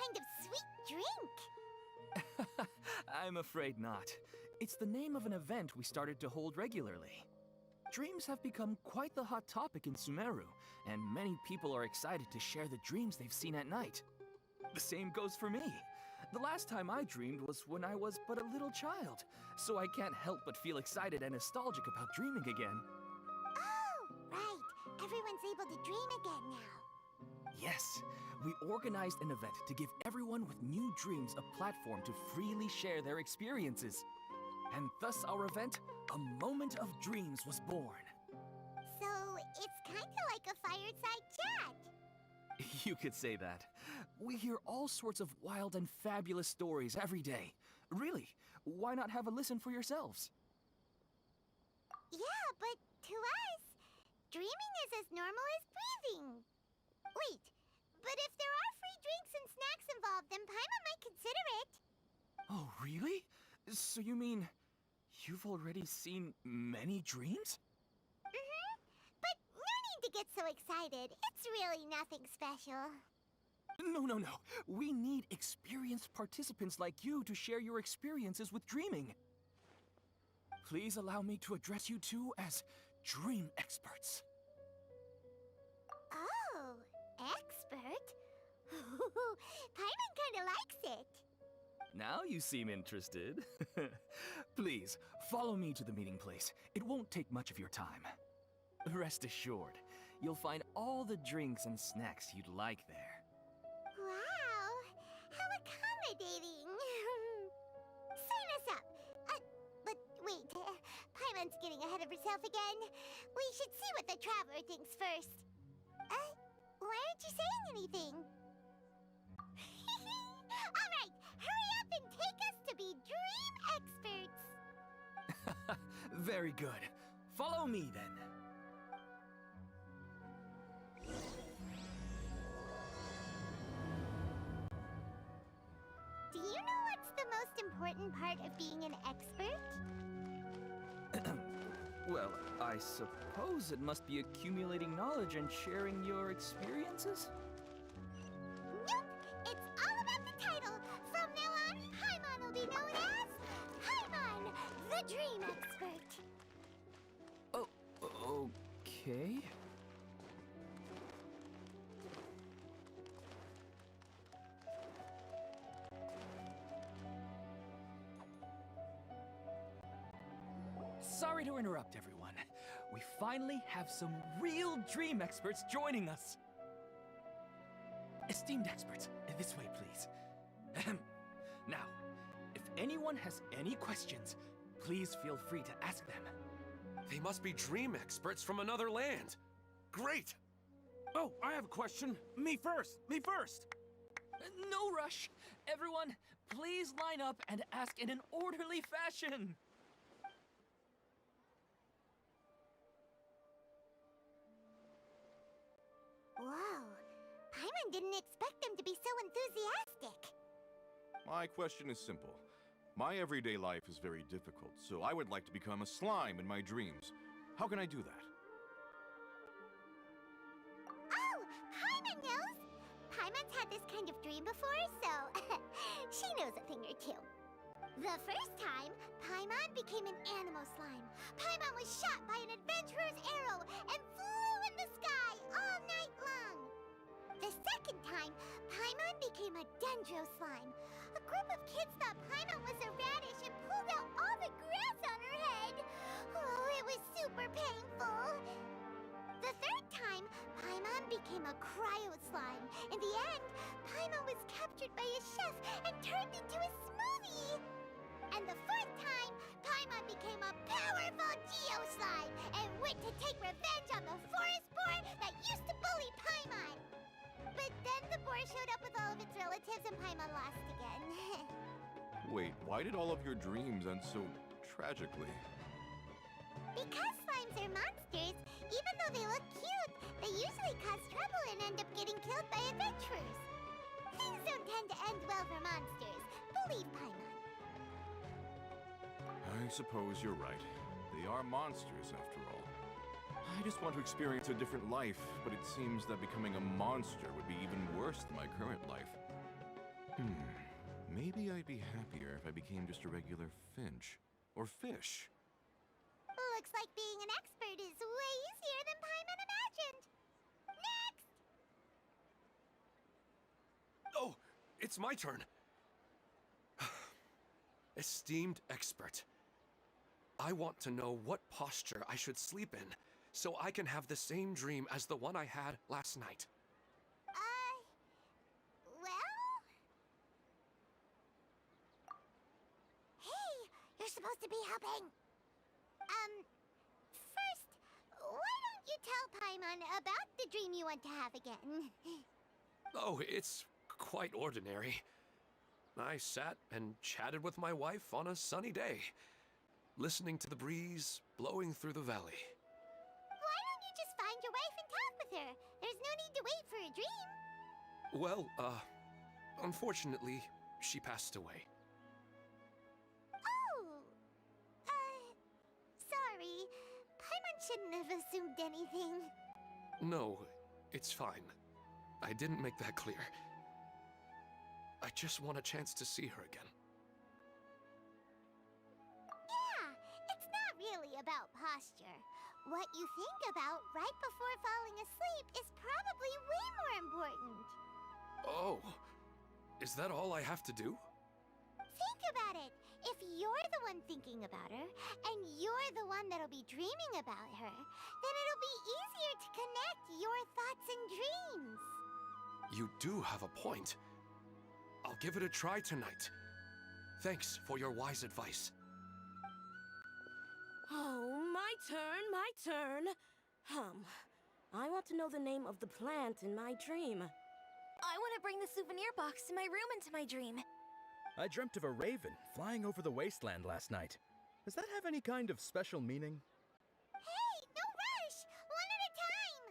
kind of sweet drink. I'm afraid not. It's the name of an event we started to hold regularly. Dreams have become quite the hot topic in Sumeru, and many people are excited to share the dreams they've seen at night. The same goes for me. The last time I dreamed was when I was but a little child, so I can't help but feel excited and nostalgic about dreaming again. Oh, right. Everyone's able to dream again now. Yes, we organized an event to give everyone with new dreams a platform to freely share their experiences. And thus our event, A Moment of Dreams, was born. So, it's kind of like a fireside chat. You could say that. We hear all sorts of wild and fabulous stories every day. Really, why not have a listen for yourselves? Yeah, but to us, dreaming is as normal as breathing. Wait, but if there are free drinks and snacks involved, then Paimon might consider it. Oh, really? So you mean you've already seen many dreams? Mm-hmm. But no need to get so excited. It's really nothing special. No. We need experienced participants like you to share your experiences with dreaming. Please allow me to address you two as dream experts. Oh, expert? Paimon kinda likes it. Now you seem interested. Please, follow me to the meeting place. It won't take much of your time. Rest assured, you'll find all the drinks and snacks you'd like there. Wow, how accommodating. Sign us up. But wait, Paimon's getting ahead of herself again. We should see what the traveler thinks first. Why aren't you saying anything? All right, hurry up and take us to be dream experts. Very good. Follow me then. Do you know what's the most important part of being an expert? Well, I suppose it must be accumulating knowledge and sharing your experiences? Nope! It's all about the title. From now on, Paimon will be known as Paimon, the Dream Expert. Oh, okay. Sorry to interrupt, everyone. We finally have some real dream experts joining us. Esteemed experts, this way, please. Ahem. Now, if anyone has any questions, please feel free to ask them. They must be dream experts from another land. Great! Oh, I have a question. Me first! Me first! No rush. Everyone, please line up and ask in an orderly fashion. Whoa, Paimon didn't expect them to be so enthusiastic. My question is simple. My everyday life is very difficult, so I would like to become a slime in my dreams. How can I do that? Oh, Paimon knows! Paimon's had this kind of dream before, so she knows a thing or two. The first time, Paimon became an animal slime. Paimon was shot by an adventurer's arrow and flew in the sky all night long. The second time, Paimon became a dendro slime. A group of kids thought Paimon was a radish and pulled out all the grass on her head. Oh, it was super painful. The third time, Paimon became a cryo slime. In the end, Paimon was captured by a chef and turned into a smoothie. And the fourth time, Paimon became a powerful Geo slime and went to take revenge on the forest boar that used to bully Paimon. But then the boar showed up with all of its relatives and Paimon lost again. Wait, why did all of your dreams end so tragically? Because slimes are monsters, even though they look cute, they usually cause trouble and end up getting killed by adventurers. Things don't tend to end well for monsters. Believe Paimon. I suppose you're right. They are monsters, after all. I just want to experience a different life, but it seems that becoming a monster would be even worse than my current life. Maybe I'd be happier if I became just a regular finch. Or fish. Looks like being an expert is way easier than Paimon imagined. Next! Oh, it's my turn. Esteemed expert, I want to know what posture I should sleep in so I can have the same dream as the one I had last night. Well? Hey, you're supposed to be helping. First, why don't you tell Paimon about the dream you want to have again? Oh, it's quite ordinary. I sat and chatted with my wife on a sunny day, listening to the breeze blowing through the valley. Why don't you just find your wife and talk with her? There's no need to wait for a dream. Well, unfortunately, she passed away. Oh, sorry. Paimon shouldn't have assumed anything. No, it's fine. I didn't make that clear. I just want a chance to see her again. Yeah, it's not really about posture. What you think about right before falling asleep is probably way more important. Oh, is that all I have to do? Think about it. If you're the one thinking about her, and you're the one that'll be dreaming about her, then it'll be easier to connect your thoughts and dreams. You do have a point. I'll give it a try tonight. Thanks for your wise advice. Oh, my turn. I want to know the name of the plant in my dream. I want to bring the souvenir box to my room into my dream. I dreamt of a raven flying over the wasteland last night. Does that have any kind of special meaning? Hey, no rush! One at a time!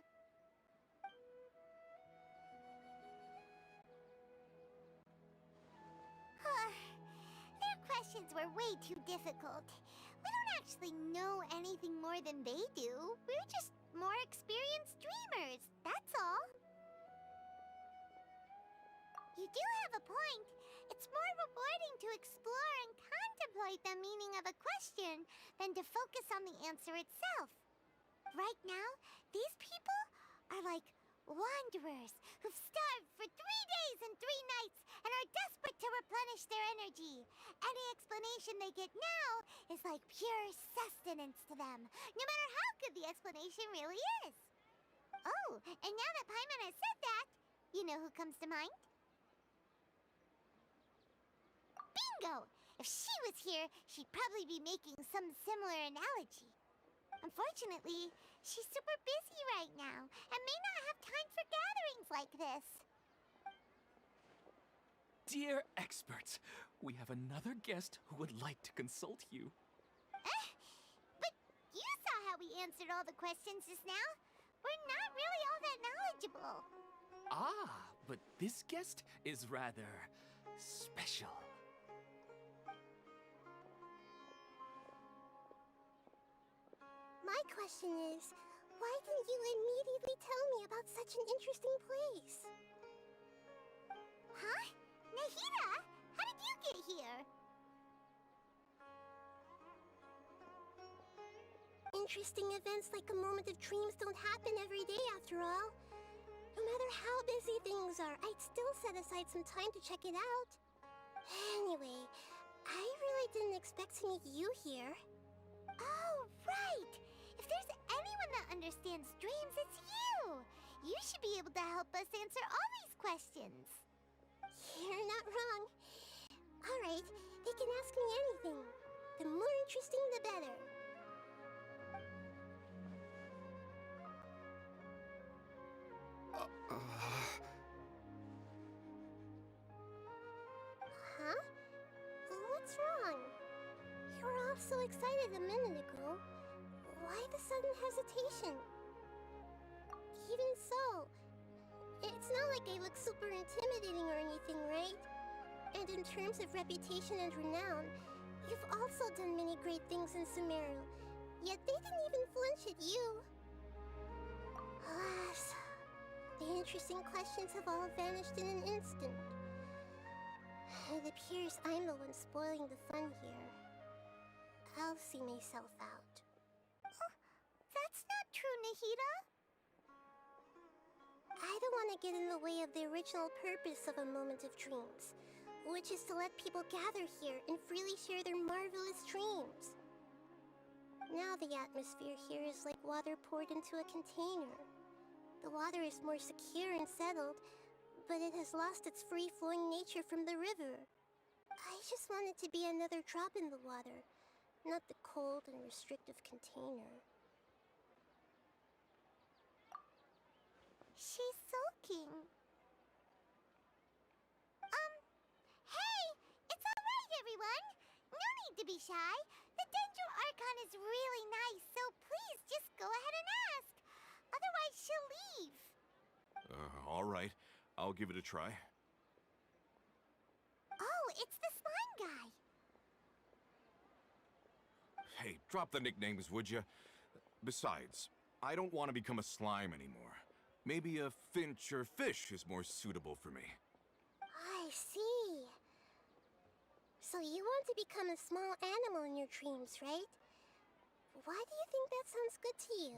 Their questions were way too difficult. We don't actually know anything more than they do. We're just more experienced dreamers, that's all. You do have a point. It's more rewarding to explore and contemplate the meaning of a question than to focus on the answer itself. Right now, these people are like wanderers who've starved for 3 days and 3 nights and are desperate to replenish their energy. Any explanation they get now is like pure sustenance to them, no matter how good the explanation really is. Oh, and now that Paimon has said that, you know who comes to mind? Bingo! If she was here, she'd probably be making some similar analogy. Unfortunately, she's super busy right now and may not have time for gatherings like this. Dear experts, we have another guest who would like to consult you. But you saw how we answered all the questions just now. We're not really all that knowledgeable. Ah, but this guest is rather special. My question is, why didn't you immediately tell me about such an interesting place? Huh? Nahida? How did you get here? Interesting events like a moment of dreams don't happen every day after all. No matter how busy things are, I'd still set aside some time to check it out. Anyway, I really didn't expect to meet you here. Oh, right! If there's anyone that understands dreams, it's you! You should be able to help us answer all these questions. You're not wrong. Alright, they can ask me anything. The more interesting, the better. Huh? What's wrong? You were all so excited a minute ago. Why the sudden hesitation? Even so, it's not like I look super intimidating or anything, right? And in terms of reputation and renown, you've also done many great things in Sumeru, yet they didn't even flinch at you. Alas, the interesting questions have all vanished in an instant. It appears I'm the one spoiling the fun here. I'll see myself out. Oh, that's not true, Nahida. I don't want to get in the way of the original purpose of a Moment of Dreams, which is to let people gather here and freely share their marvelous dreams. Now the atmosphere here is like water poured into a container. The water is more secure and settled, but it has lost its free-flowing nature from the river. I just want it to be another drop in the water, not the cold and restrictive container. She's sulking. Hey! It's alright, everyone! No need to be shy. The Dendro Archon is really nice, so please just go ahead and ask. Otherwise, she'll leave. All right. I'll give it a try. Oh, it's the slime guy. Hey, drop the nicknames, would you? Besides, I don't want to become a slime anymore. Maybe a finch or fish is more suitable for me. I see. So you want to become a small animal in your dreams, right? Why do you think that sounds good to you?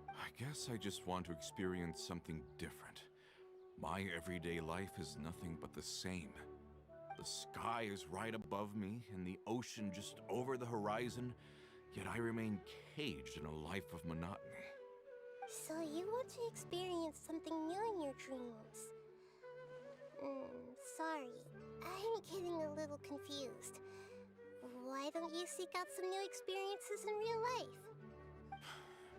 I guess I just want to experience something different. My everyday life is nothing but the same. The sky is right above me and the ocean just over the horizon, yet I remain caged in a life of monotony. So you want to experience something new in your dreams? Sorry, I'm getting a little confused. Why don't you seek out some new experiences in real life?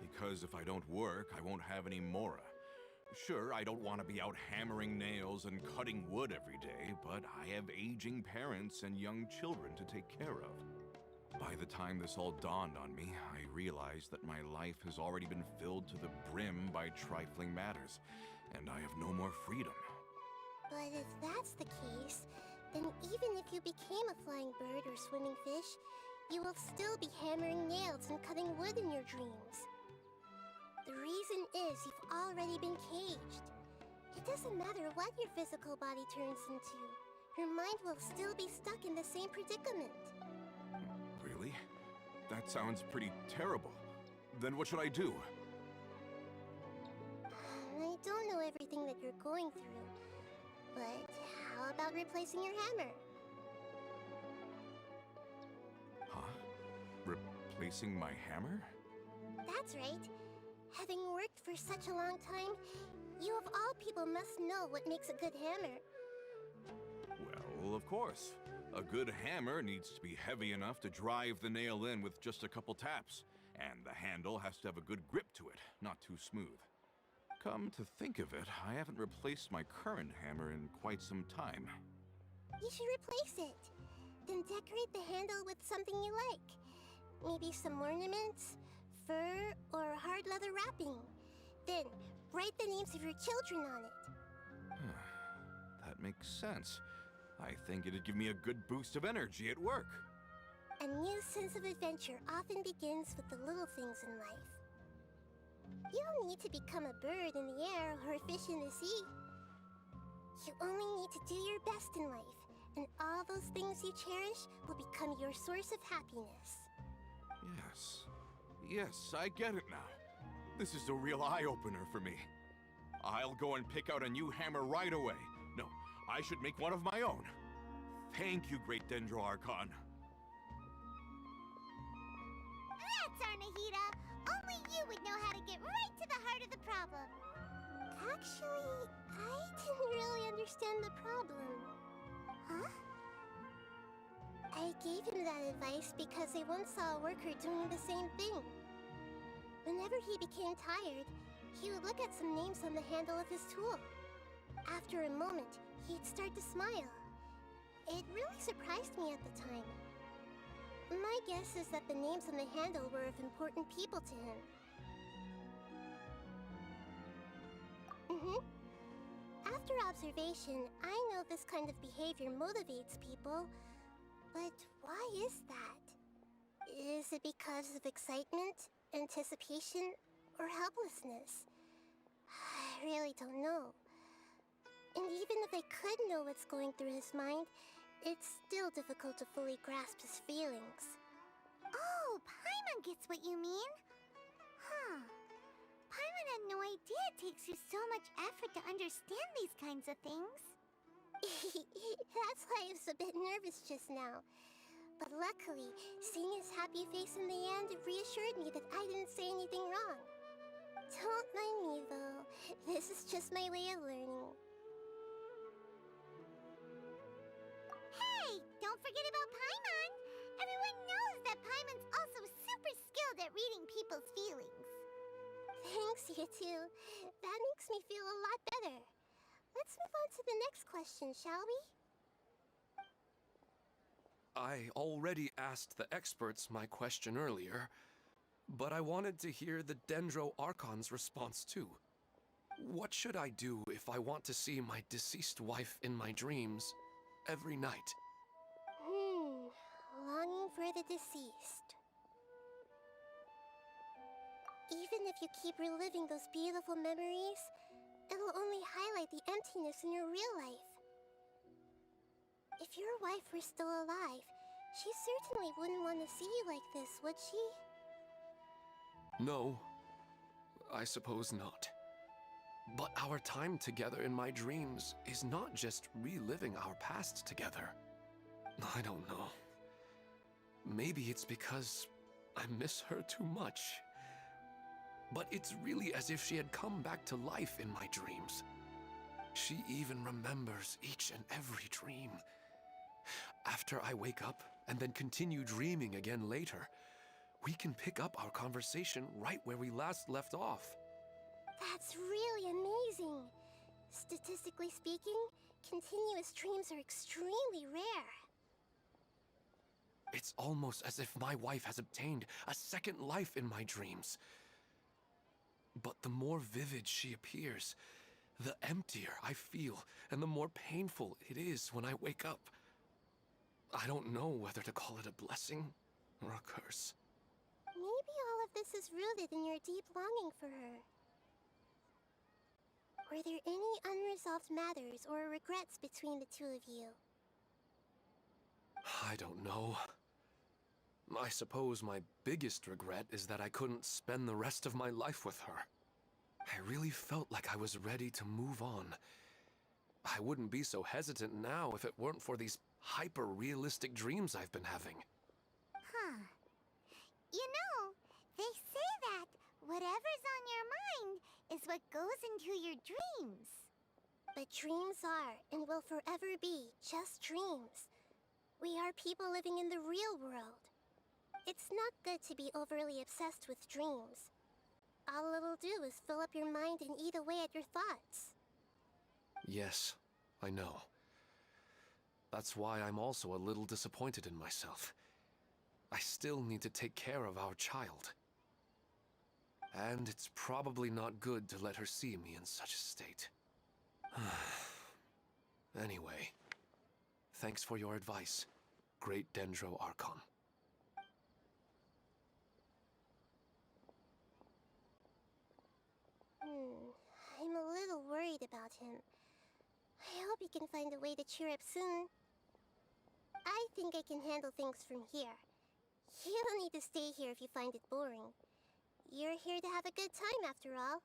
Because if I don't work, I won't have any mora. Sure, I don't want to be out hammering nails and cutting wood every day, but I have aging parents and young children to take care of. By the time this all dawned on me, I realized that my life has already been filled to the brim by trifling matters, and I have no more freedom. But if that's the case, then even if you became a flying bird or swimming fish, you will still be hammering nails and cutting wood in your dreams. The reason is you've already been caged. It doesn't matter what your physical body turns into. Your mind will still be stuck in the same predicament. Really? That sounds pretty terrible. Then what should I do? I don't know everything that you're going through, but how about replacing your hammer? Huh? Replacing my hammer? That's right. Having worked for such a long time, you of all people must know what makes a good hammer. Well, of course. A good hammer needs to be heavy enough to drive the nail in with just a couple taps, and the handle has to have a good grip to it, not too smooth. Come to think of it, I haven't replaced my current hammer in quite some time. You should replace it. Then decorate the handle with something you like. Maybe some ornaments, fur, or hard leather wrapping. Then, write the names of your children on it. That makes sense. I think it'd give me a good boost of energy at work. A new sense of adventure often begins with the little things in life. You don't need to become a bird in the air or a fish in the sea. You only need to do your best in life, and all those things you cherish will become your source of happiness. Yes. Yes, I get it now. This is a real eye-opener for me. I'll go and pick out a new hammer right away. No, I should make one of my own. Thank you, Great Dendro Archon. That's our Nahida! Only you would know how to get right to the heart of the problem. Actually, I didn't really understand the problem. Huh? I gave him that advice because I once saw a worker doing the same thing. Whenever he became tired, he would look at some names on the handle of his tool. After a moment, he'd start to smile. It really surprised me at the time. My guess is that the names on the handle were of important people to him. After observation, I know this kind of behavior motivates people. But why is that? Is it because of excitement, anticipation, or helplessness? I really don't know. And even if I could know what's going through his mind, it's still difficult to fully grasp his feelings. Oh, Paimon gets what you mean. Huh. Paimon had no idea it takes you so much effort to understand these kinds of things. That's why I was a bit nervous just now. But luckily, seeing his happy face in the end reassured me that I didn't say anything wrong. Don't mind me, though. This is just my way of learning. Hey, don't forget about Paimon! Everyone knows that Paimon's also super skilled at reading people's feelings. Thanks, you two. That makes me feel a lot better. Let's move on to the next question, shall we? I already asked the experts my question earlier, but I wanted to hear the Dendro Archon's response too. What should I do if I want to see my deceased wife in my dreams every night? Longing for the deceased. Even if you keep reliving those beautiful memories, it'll only highlight the emptiness in your real life. If your wife were still alive, she certainly wouldn't want to see you like this, would she? No, I suppose not. But our time together in my dreams is not just reliving our past together. I don't know. Maybe it's because I miss her too much. But it's really as if she had come back to life in my dreams. She even remembers each and every dream. After I wake up and then continue dreaming again later, we can pick up our conversation right where we last left off. That's really amazing. Statistically speaking, continuous dreams are extremely rare. It's almost as if my wife has obtained a second life in my dreams. But the more vivid she appears, the emptier I feel, and the more painful it is when I wake up. I don't know whether to call it a blessing or a curse. Maybe all of this is rooted in your deep longing for her. Were there any unresolved matters or regrets between the two of you? I don't know. I suppose my biggest regret is that I couldn't spend the rest of my life with her. I really felt like I was ready to move on. I wouldn't be so hesitant now if it weren't for these hyper-realistic dreams I've been having. Huh. You know, they say that whatever's on your mind is what goes into your dreams. But dreams are, and will forever be, just dreams. We are people living in the real world. It's not good to be overly obsessed with dreams. All it'll do is fill up your mind and eat away at your thoughts. Yes, I know. That's why I'm also a little disappointed in myself. I still need to take care of our child. And it's probably not good to let her see me in such a state. Anyway, thanks for your advice, Great Dendro Archon. I'm a little worried about him. I hope he can find a way to cheer up soon. I think I can handle things from here. You don't need to stay here if you find it boring. You're here to have a good time after all.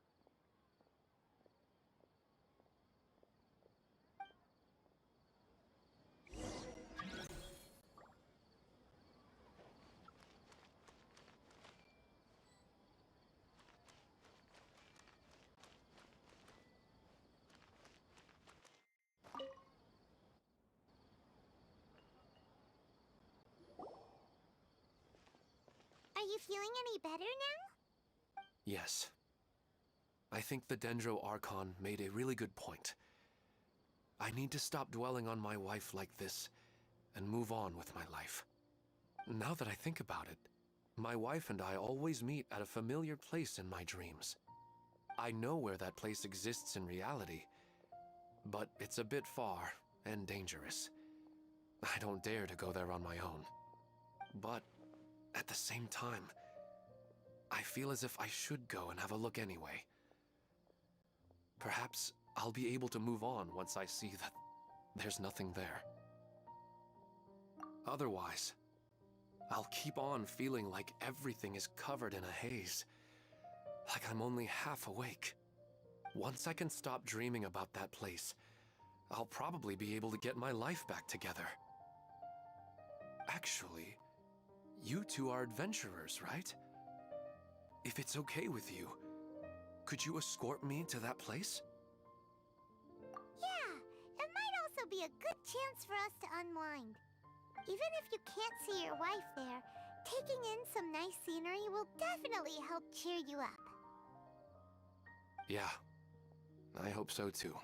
Are you feeling any better now? Yes. I think the Dendro Archon made a really good point. I need to stop dwelling on my wife like this and move on with my life. Now that I think about it, my wife and I always meet at a familiar place in my dreams. I know where that place exists in reality, but it's a bit far and dangerous. I don't dare to go there on my own. But at the same time, I feel as if I should go and have a look anyway. Perhaps I'll be able to move on once I see that there's nothing there. Otherwise, I'll keep on feeling like everything is covered in a haze. Like I'm only half awake. Once I can stop dreaming about that place, I'll probably be able to get my life back together. Actually, you two are adventurers, right? If it's okay with you, could you escort me to that place? Yeah, it might also be a good chance for us to unwind. Even if you can't see your wife there, taking in some nice scenery will definitely help cheer you up. Yeah, I hope so too.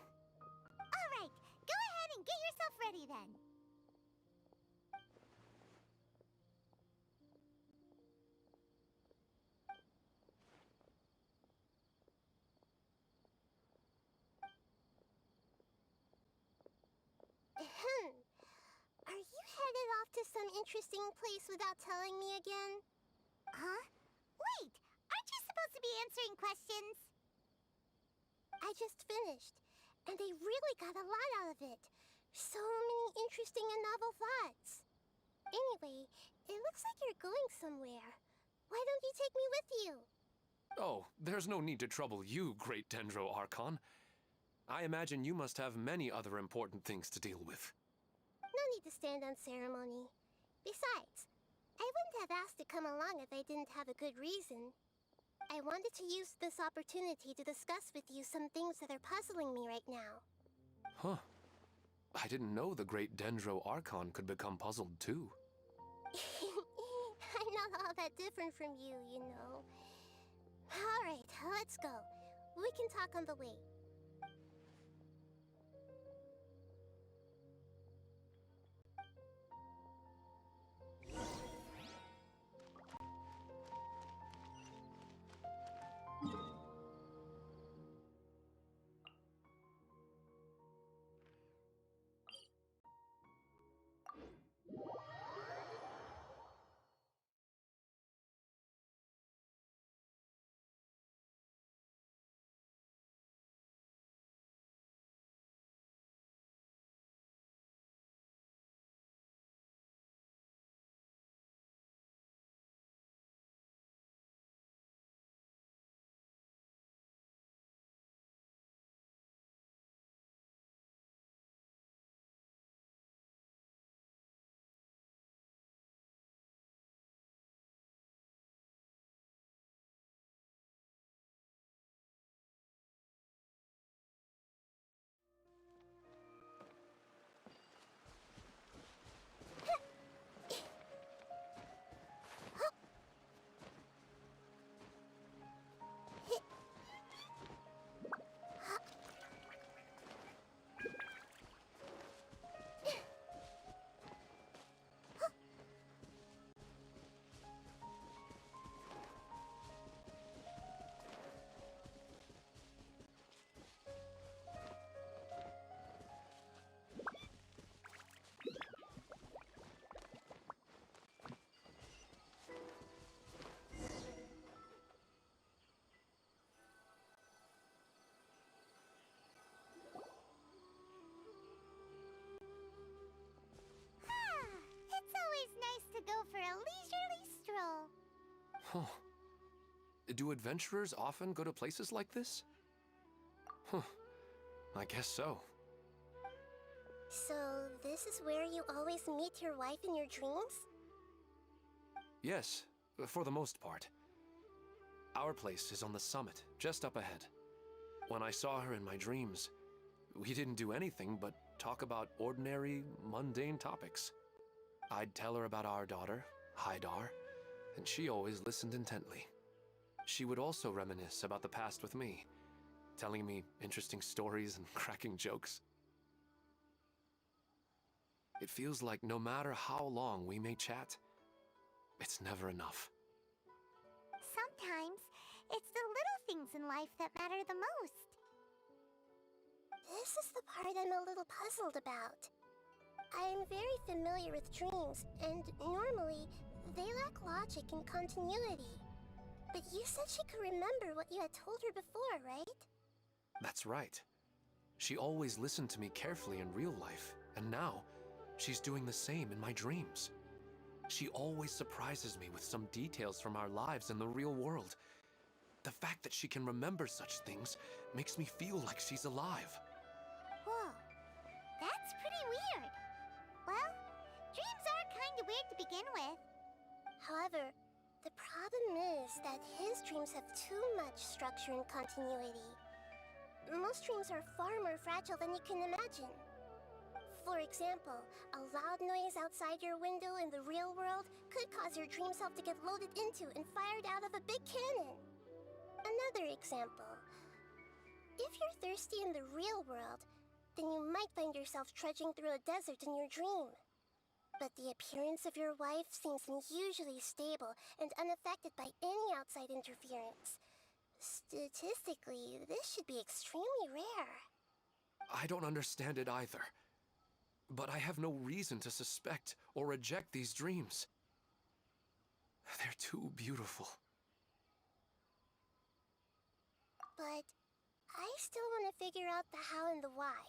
Alright, go ahead and get yourself ready then. Ahem. Are you headed off to some interesting place without telling me again? Huh? Wait, aren't you supposed to be answering questions? I just finished, and they really got a lot out of it. So many interesting and novel thoughts. Anyway, it looks like you're going somewhere. Why don't you take me with you? Oh, there's no need to trouble you, Great Dendro Archon. I imagine you must have many other important things to deal with. No need to stand on ceremony. Besides, I wouldn't have asked to come along if I didn't have a good reason. I wanted to use this opportunity to discuss with you some things that are puzzling me right now. Huh. I didn't know the Great Dendro Archon could become puzzled too. I'm not all that different from you, you know. Alright, let's go. We can talk on the way. It's always nice to go for a leisurely stroll. Huh. Do adventurers often go to places like this? Huh. I guess so. So, this is where you always meet your wife in your dreams? Yes, for the most part. Our place is on the summit, just up ahead. When I saw her in my dreams, we didn't do anything but talk about ordinary, mundane topics. I'd tell her about our daughter, Haidar, and she always listened intently. She would also reminisce about the past with me, telling me interesting stories and cracking jokes. It feels like no matter how long we may chat, it's never enough. Sometimes, it's the little things in life that matter the most. This is the part I'm a little puzzled about. I am very familiar with dreams, and normally, they lack logic and continuity. But you said she could remember what you had told her before, right? That's right. She always listened to me carefully in real life, and now, She's doing the same in my dreams. She always surprises me with some details from our lives in the real world. The fact that she can remember such things makes me feel like she's alive. Whoa, that's pretty weird. Well, dreams are kind of weird to begin with. However, the problem is that his dreams have too much structure and continuity. Most dreams are far more fragile than you can imagine. For example, a loud noise outside your window in the real world could cause your dream self to get loaded into and fired out of a big cannon. Another example. If you're thirsty in the real world, then you might find yourself trudging through a desert in your dream. But the appearance of your wife seems unusually stable and unaffected by any outside interference. Statistically, this should be extremely rare. I don't understand it either. But I have no reason to suspect or reject these dreams. They're too beautiful. But I still want to figure out the how and the why.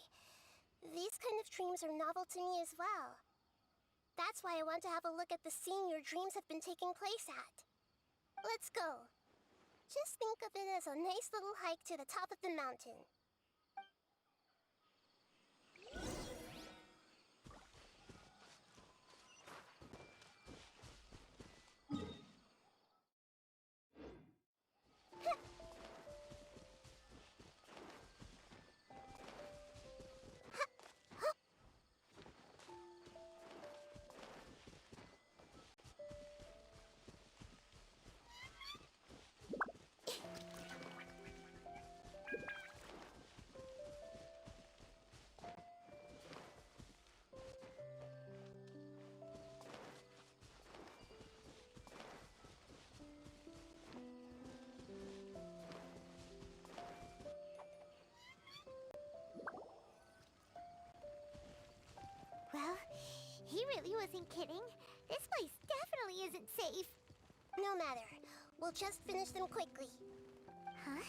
These kind of dreams are novel to me as well. That's why I want to have a look at the scene your dreams have been taking place at. Let's go. Just think of it as a nice little hike to the top of the mountain. Well, he really wasn't kidding. This place definitely isn't safe. No matter. We'll just finish them quickly. Huh?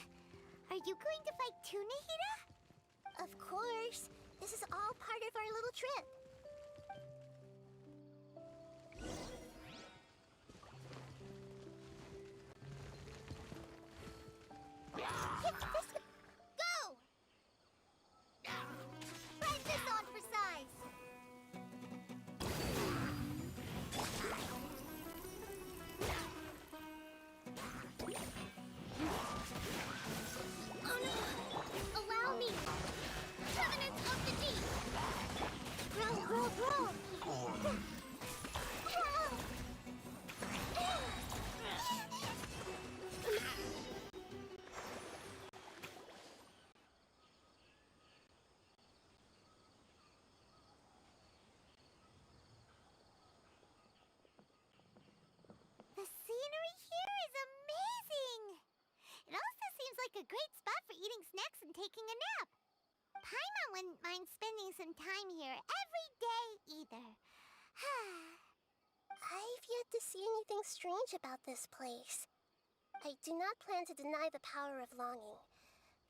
Are you going to fight too, Nahida? Of course. This is all part of our little trip. Hit this! Go! Try this on for size. Oh no! Allow me! Covenant of the Deep! Grow! The scenery here is amazing! It also seems like a great spot for eating snacks and taking a nap. Paimon wouldn't mind spending some time here every day either. I've yet to see anything strange about this place. I do not plan to deny the power of longing.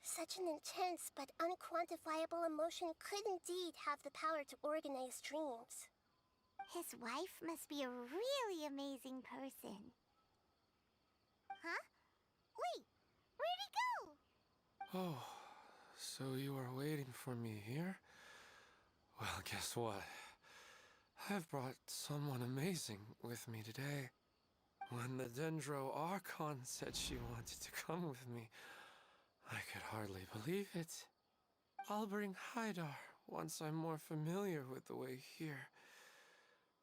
Such an intense but unquantifiable emotion could indeed have the power to organize dreams. His wife must be a really amazing person. Huh? Wait, where'd he go? Oh, so you are waiting for me here? Well, guess what? I've brought someone amazing with me today. When the Dendro Archon said she wanted to come with me, I could hardly believe it. I'll bring Haidar once I'm more familiar with the way here.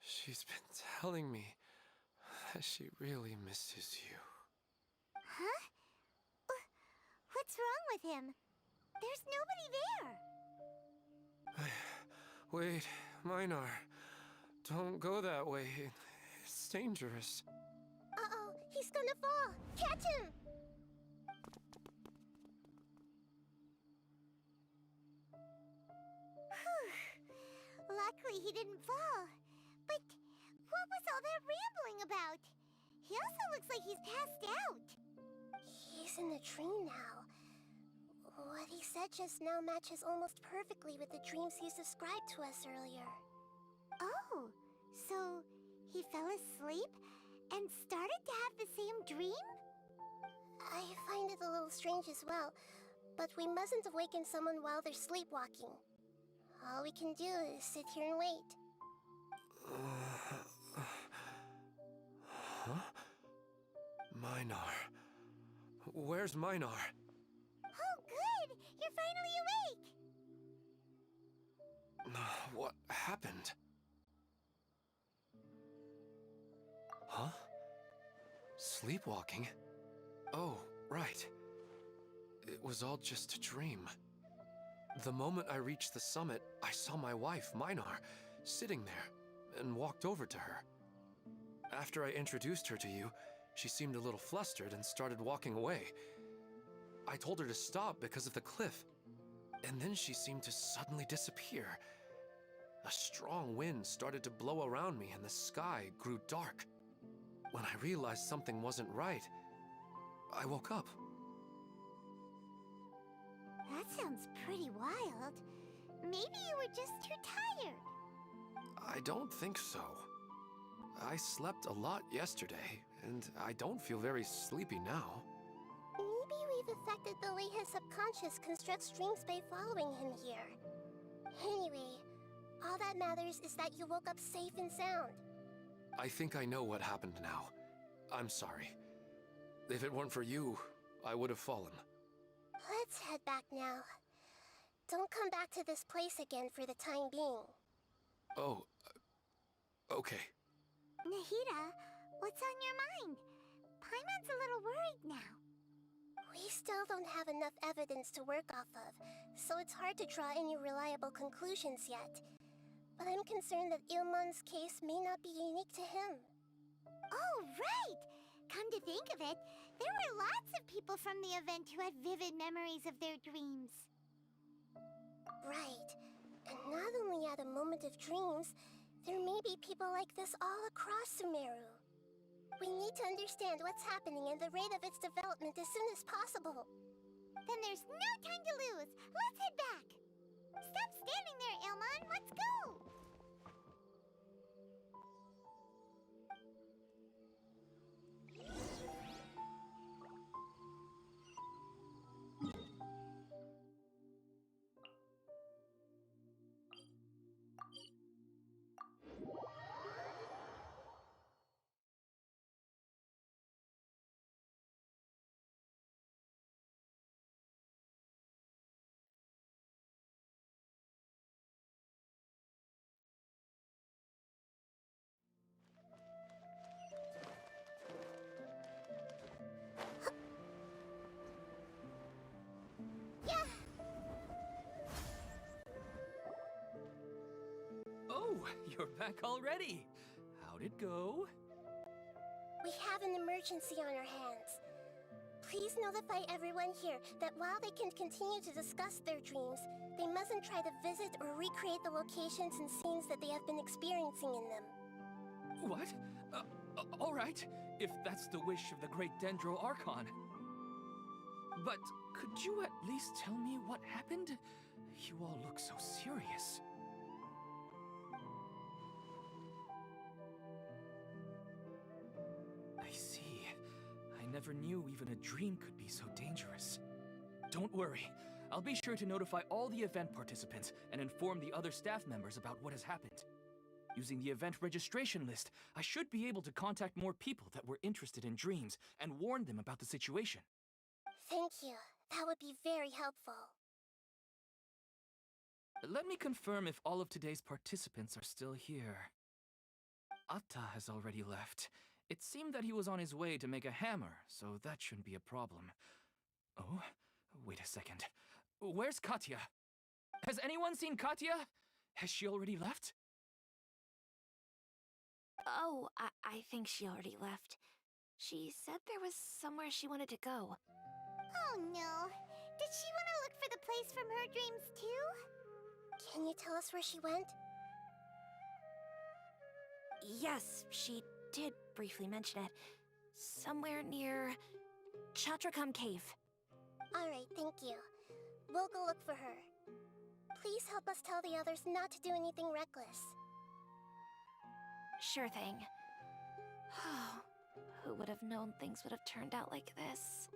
She's been telling me that she really misses you. Huh? What's wrong with him? There's nobody there. Wait, Minar. Don't go that way. It's dangerous. Uh-oh, he's gonna fall! Catch him! Luckily he didn't fall. But what was all that rambling about? He also looks like he's passed out. He's in the dream now. What he said just now matches almost perfectly with the dreams he's described to us earlier. Oh, so he fell asleep and started to have the same dream? I find it a little strange as well, but we mustn't awaken someone while they're sleepwalking. All we can do is sit here and wait. Huh? Minar. Where's Minar? Oh, good! You're finally awake! What happened? Huh? Sleepwalking? Oh, right. It was all just a dream. The moment I reached the summit, I saw my wife, Minar, sitting there, and walked over to her. After I introduced her to you, she seemed a little flustered and started walking away. I told her to stop because of the cliff, and then she seemed to suddenly disappear. A strong wind started to blow around me and the sky grew dark. When I realized something wasn't right, I woke up. That sounds pretty wild. Maybe you were just too tired. I don't think so. I slept a lot yesterday, and I don't feel very sleepy now. Maybe we've affected the way his subconscious constructs dreams by following him here. Anyway, all that matters is that you woke up safe and sound. I think I know what happened now. I'm sorry. If it weren't for you, I would have fallen. Let's head back now. Don't come back to this place again for the time being. Oh, okay. Nahida, what's on your mind? Paimon's a little worried now. We still don't have enough evidence to work off of, so it's hard to draw any reliable conclusions yet. But I'm concerned that Ilmon's case may not be unique to him. Oh, right! Come to think of it, there were lots of people from the event who had vivid memories of their dreams. Right. And not only at a moment of dreams, there may be people like this all across Sumeru. We need to understand what's happening and the rate of its development as soon as possible. Then there's no time to lose. Let's head back. Stop standing there, Ilmon. Let's go. Oh, you're back already. How'd it go? We have an emergency on our hands. Please notify everyone here that while they can continue to discuss their dreams, they mustn't try to visit or recreate the locations and scenes that they have been experiencing in them. What? All right, if that's the wish of the great Dendro Archon. But could you at least tell me what happened? You all look so serious. I see. I never knew even a dream could be so dangerous. Don't worry. I'll be sure to notify all the event participants and inform the other staff members about what has happened. Using the event registration list, I should be able to contact more people that were interested in dreams and warn them about the situation. Thank you. That would be very helpful. Let me confirm if all of today's participants are still here. Atta has already left. It seemed that he was on his way to make a hammer, so that shouldn't be a problem. Oh, wait a second. Where's Katya? Has anyone seen Katya? Has she already left? Oh, I think she already left. She said there was somewhere she wanted to go. Oh no. Did she want to look for the place from her dreams too? Can you tell us where she went? Yes, she did briefly mention it. Somewhere near Chatrakam Cave. Alright, thank you. We'll go look for her. Please help us tell the others not to do anything reckless. Sure thing. Who would have known things would have turned out like this?